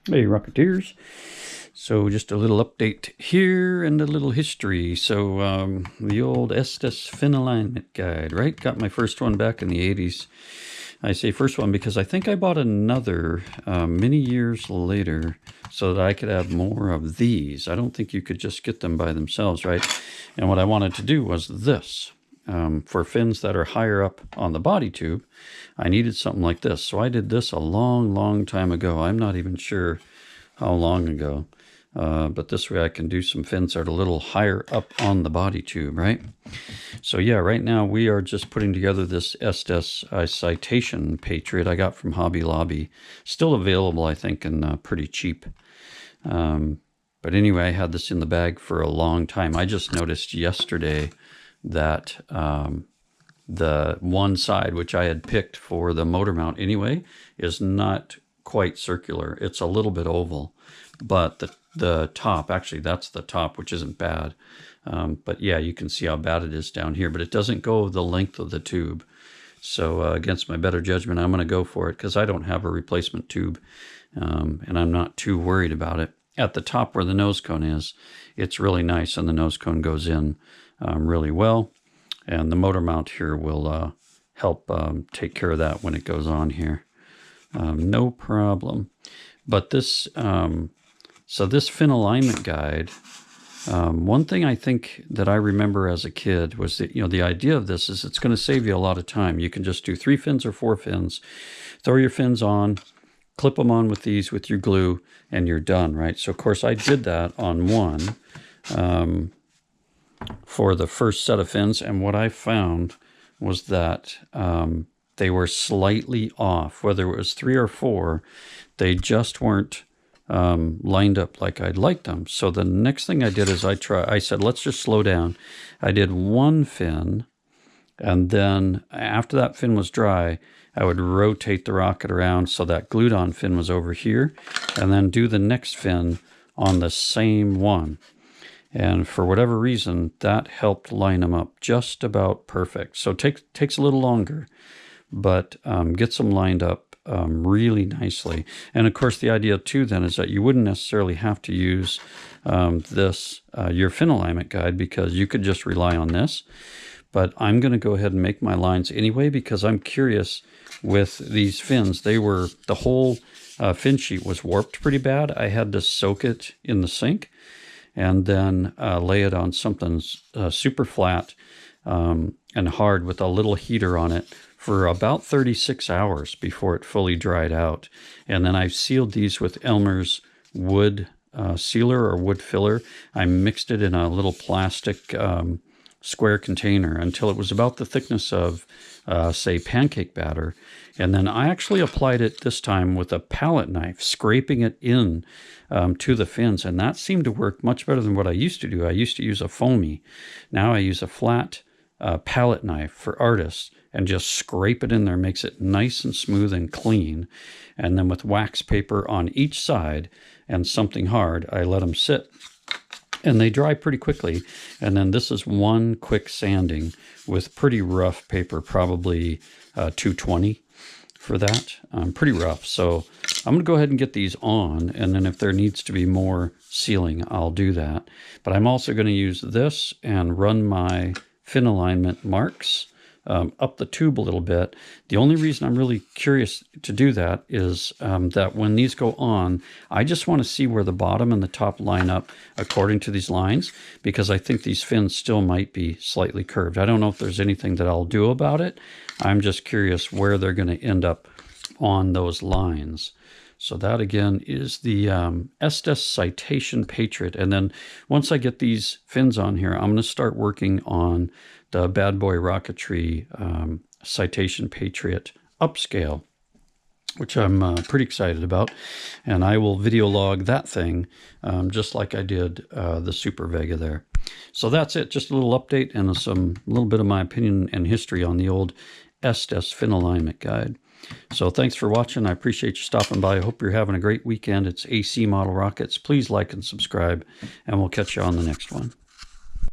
Hey Rocketeers, so just a little update here and a little history. So the old Estes fin alignment guide, right? Got my first one back in the 80s. I say first one because I think I bought another many years later so that I could have more of these. I don't think you could just get them by themselves, right? And what I wanted to do was this. For fins that are higher up on the body tube, I needed something like this. So I did this a long time ago. I'm not even sure how long ago. But this way I can do some fins that are a little higher up on the body tube, right? So yeah, right now we are just putting together this Estes Citation Patriot I got from Hobby Lobby. Still available, I think, and pretty cheap. But anyway, I had this in the bag for a long time. I just noticed yesterday that the one side, which I had picked for the motor mount anyway, is not quite circular. It's a little bit oval, but the top, actually that's the top, which isn't bad. But yeah, you can see how bad it is down here, but it doesn't go the length of the tube. So against my better judgment, I'm going to go for it because I don't have a replacement tube, and I'm not too worried about it. At the top where the nose cone is, it's really nice, and the nose cone goes in really well. And the motor mount here will help take care of that when it goes on here. No problem. But this, so this fin alignment guide, one thing I think that I remember as a kid was that, the idea of this is it's going to save you a lot of time. You can just do 3 fins or 4 fins, throw your fins on, clip them on with these with your glue, and you're done, right? So of course I did that on one for the first set of fins, and what I found was that they were slightly off. Whether it was 3 or 4, they just weren't lined up like I'd like them. So the next thing I did is I said, let's just slow down. I did 1 fin, and then after that fin was dry, I would rotate the rocket around so that glued on fin was over here, and then do the next fin on the same one. And for whatever reason, that helped line them up just about perfect. So it takes a little longer, but gets them lined up really nicely. And of course, the idea too then is that you wouldn't necessarily have to use your fin alignment guide, because you could just rely on this. But I'm going to go ahead and make my lines anyway, because I'm curious with these fins. The whole fin sheet was warped pretty bad. I had to soak it in the sink and then lay it on something super flat and hard with a little heater on it for about 36 hours before it fully dried out. And then I've sealed these with Elmer's wood sealer or wood filler. I mixed it in a little plastic square container until it was about the thickness of, say, pancake batter. And then I actually applied it this time with a palette knife, scraping it in to the fins. And that seemed to work much better than what I used to do. I used to use a foamy. Now I use a flat palette knife for artists and just scrape it in there, makes it nice and smooth and clean. And then with wax paper on each side and something hard, I let them sit. And they dry pretty quickly. And then this is one quick sanding with pretty rough paper, probably 220 for that. Pretty rough. So I'm going to go ahead and get these on. And then if there needs to be more sealing, I'll do that. But I'm also going to use this and run my fin alignment marks up the tube a little bit. The only reason I'm really curious to do that is that when these go on, I just want to see where the bottom and the top line up according to these lines, because I think these fins still might be slightly curved. I don't know if there's anything that I'll do about it. I'm just curious where they're going to end up on those lines. So that again is the Estes Citation Patriot. And then once I get these fins on here, I'm going to start working on the bad boy Rocketry Citation Patriot upscale, which I'm pretty excited about. And I will video log that thing just like I did the Super Vega there. So that's it. Just a little update and a little bit of my opinion and history on the old Estes fin alignment guide. So thanks for watching. I appreciate you stopping by. I hope you're having a great weekend. It's AC Model Rockets. Please like and subscribe, and we'll catch you on the next one.